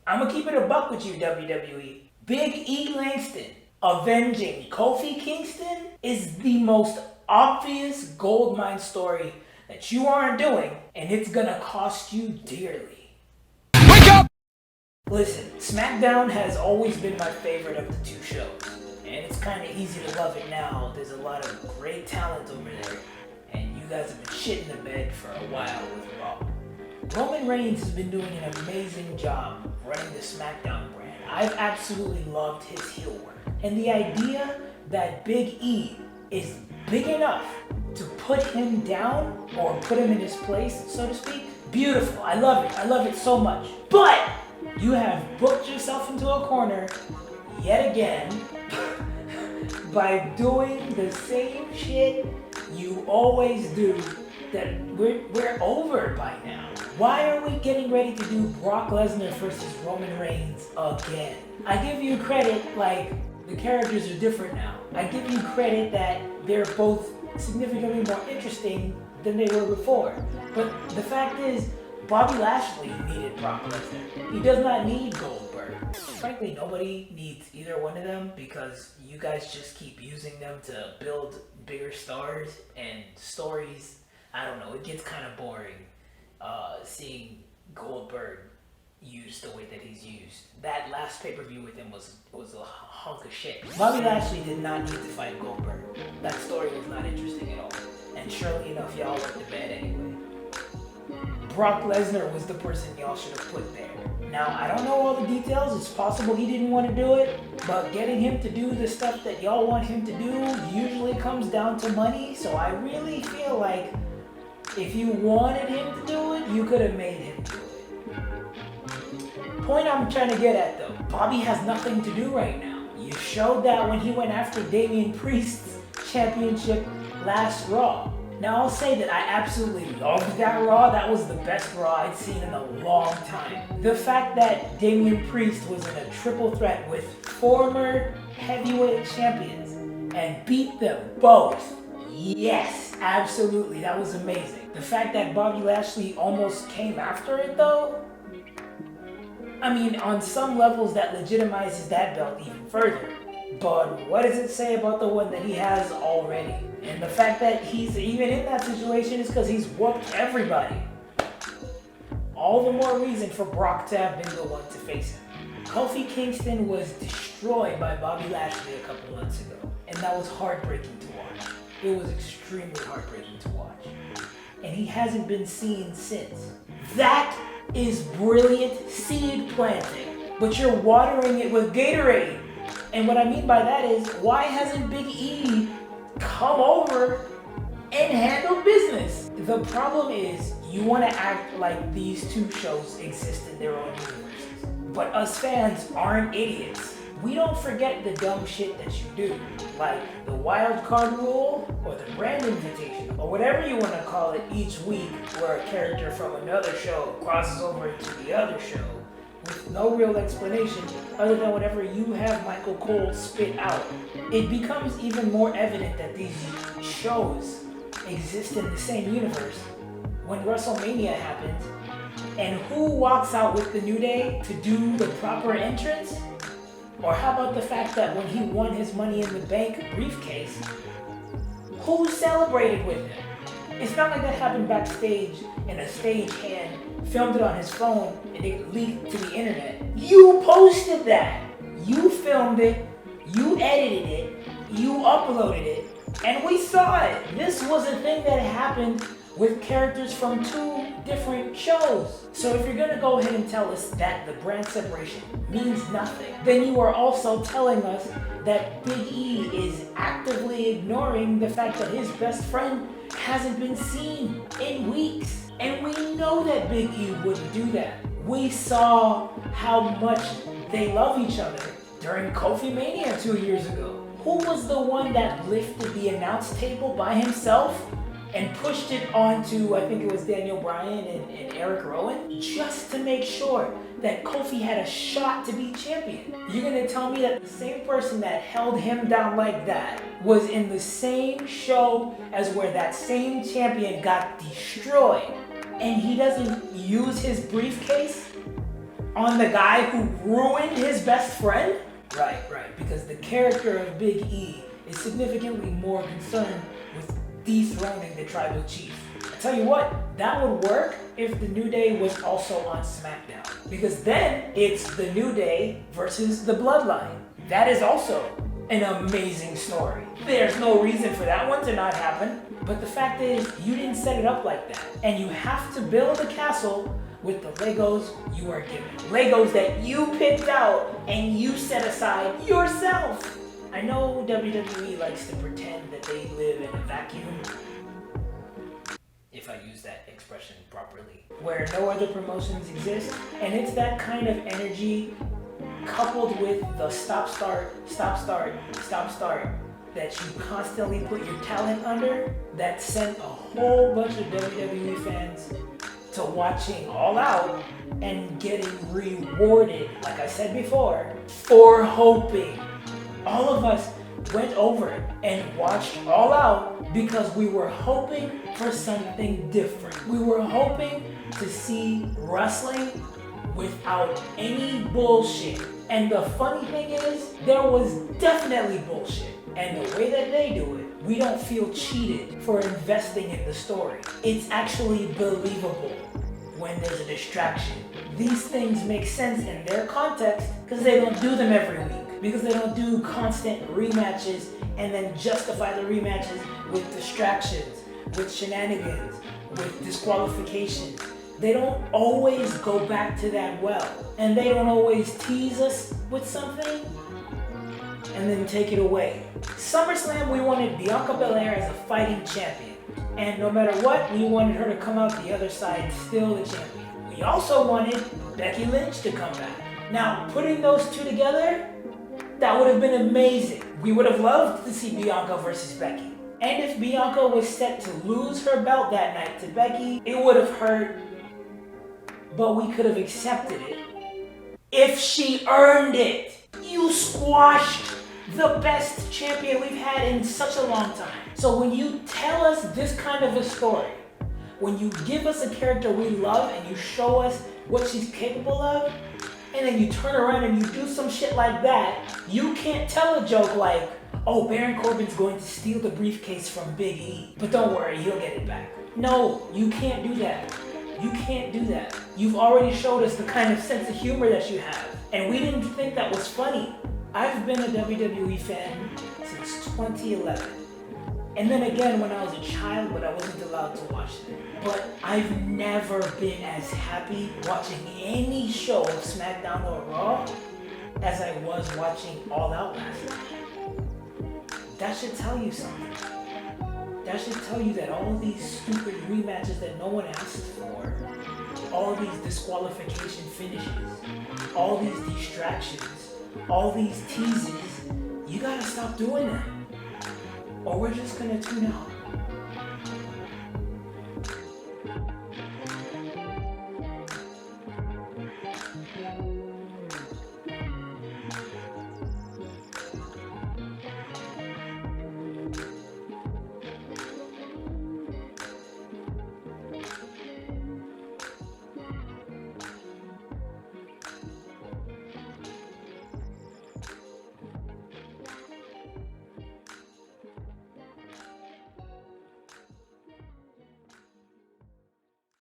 I'm gonna keep it a buck with you, WWE. Big E Langston avenging Kofi Kingston is the most obvious goldmine story that you aren't doing, and it's gonna cost you dearly. Wake up! Listen, SmackDown has always been my favorite of the two shows, and it's kind of easy to love it now. There's a lot of great talent over there, and you guys have been shitting the bed for a while with Raw. Roman Reigns has been doing an amazing job running the SmackDown brand. I've absolutely loved his heel work. And the idea that Big E is big enough to put him down or put him in his place, so to speak, beautiful. I love it. I love it so much. But you have booked yourself into a corner yet again by doing the same shit you always do that we're over by now. Why are we getting ready to do Brock Lesnar versus Roman Reigns again? I give you credit, like, the characters are different now. I give you credit that they're both significantly more interesting than they were before. But the fact is, Bobby Lashley needed Brock Lesnar. He does not need Goldberg. Frankly, nobody needs either one of them because you guys just keep using them to build bigger stars and stories. I don't know, it gets kind of boring seeing Goldberg used the way that he's used. That last pay-per-view with him was a hunk of shit. Bobby Lashley did not need to fight Goldberg. That story was not interesting at all. And surely enough, y'all went to bed anyway. Brock Lesnar was the person y'all should have put there. Now, I don't know all the details. It's possible he didn't want to do it, but getting him to do the stuff that y'all want him to do usually comes down to money. So I really feel like if you wanted him to do it, you could have made him do it. Point I'm trying to get at though, Bobby has nothing to do right now. You showed that when he went after Damian Priest's championship last Raw. Now I'll say that I absolutely loved that Raw. That was the best Raw I'd seen in a long time. The fact that Damian Priest was in a triple threat with former heavyweight champions and beat them both. Yes, absolutely, that was amazing. The fact that Bobby Lashley almost came after it though, I mean, on some levels that legitimizes that belt even further. But what does it say about the one that he has already? And the fact that he's even in that situation is because he's whooped everybody. All the more reason for Brock to have been the one to face him. Kofi Kingston was destroyed by Bobby Lashley a couple months ago, and that was heartbreaking to watch. It was extremely heartbreaking to watch. And he hasn't been seen since. That is brilliant seed planting, but you're watering it with Gatorade. And what I mean by that is, why hasn't Big E come over and handle business? The problem is, you want to act like these two shows exist in their own universes. But us fans aren't idiots. We don't forget the dumb shit that you do, like the wild card rule or the brand invitation or whatever you want to call it each week, where a character from another show crosses over into the other show with no real explanation other than whatever you have Michael Cole spit out. It becomes even more evident that these shows exist in the same universe when WrestleMania happens, and who walks out with the New Day to do the proper entrance? Or how about the fact that when he won his Money in the Bank briefcase, who celebrated with him? It's not like that happened backstage and a stagehand filmed it on his phone and it leaked to the internet. You posted that. You filmed it, you edited it, you uploaded it, and we saw it. This was a thing that happened with characters from two different shows. So if you're gonna go ahead and tell us that the brand separation means nothing, then you are also telling us that Big E is actively ignoring the fact that his best friend hasn't been seen in weeks. And we know that Big E wouldn't do that. We saw how much they love each other during Kofi Mania 2 years ago. Who was the one that lifted the announce table by himself and pushed it onto, I think it was Daniel Bryan and Eric Rowan, just to make sure that Kofi had a shot to be champion? You're gonna tell me that the same person that held him down like that was in the same show as where that same champion got destroyed, and he doesn't use his briefcase? On the guy who ruined his best friend? Right, because the character of Big E is significantly more concerned with dethroning the tribal chief. I tell you what, that would work if the New Day was also on SmackDown. Because then it's the New Day versus the Bloodline. That is also an amazing story. There's no reason for that one to not happen. But the fact is, you didn't set it up like that. And you have to build a castle with the Legos you are given. Legos that you picked out and you set aside yourself. I know WWE likes to pretend that they live in a vacuum, if I use that expression properly, where no other promotions exist, and it's that kind of energy coupled with the stop-start that you constantly put your talent under that sent a whole bunch of WWE fans to watching All Out and getting rewarded, like I said before, for hoping. All of us went over and watched All Out because we were hoping for something different. We were hoping to see wrestling without any bullshit. And the funny thing is, there was definitely bullshit. And the way that they do it, we don't feel cheated for investing in the story. It's actually believable when there's a distraction. These things make sense in their context because they don't do them every week. Because they don't do constant rematches and then justify the rematches with distractions, with shenanigans, with disqualifications. They don't always go back to that well. And they don't always tease us with something and then take it away. SummerSlam, we wanted Bianca Belair as a fighting champion. And no matter what, we wanted her to come out the other side still the champion. We also wanted Becky Lynch to come back. Now, putting those two together, that would have been amazing. We would have loved to see Bianca versus Becky. And if Bianca was set to lose her belt that night to Becky, it would have hurt, but we could have accepted it if she earned it. You squashed the best champion we've had in such a long time. So when you tell us this kind of a story, when you give us a character we love and you show us what she's capable of, and then you turn around and you do some shit like that, you can't tell a joke like, oh, Baron Corbin's going to steal the briefcase from Big E, but don't worry, he'll get it back. No, you can't do that. You can't do that. You've already showed us the kind of sense of humor that you have, and we didn't think that was funny. I've been a WWE fan since 2011. And then again when I was a child, but I wasn't allowed to watch them. But I've never been as happy watching any show of SmackDown or Raw as I was watching All Out last night. That should tell you something. That should tell you that all these stupid rematches that no one asked for, all these disqualification finishes, all these distractions, all these teases, you gotta stop doing that. Or we're just gonna tune out.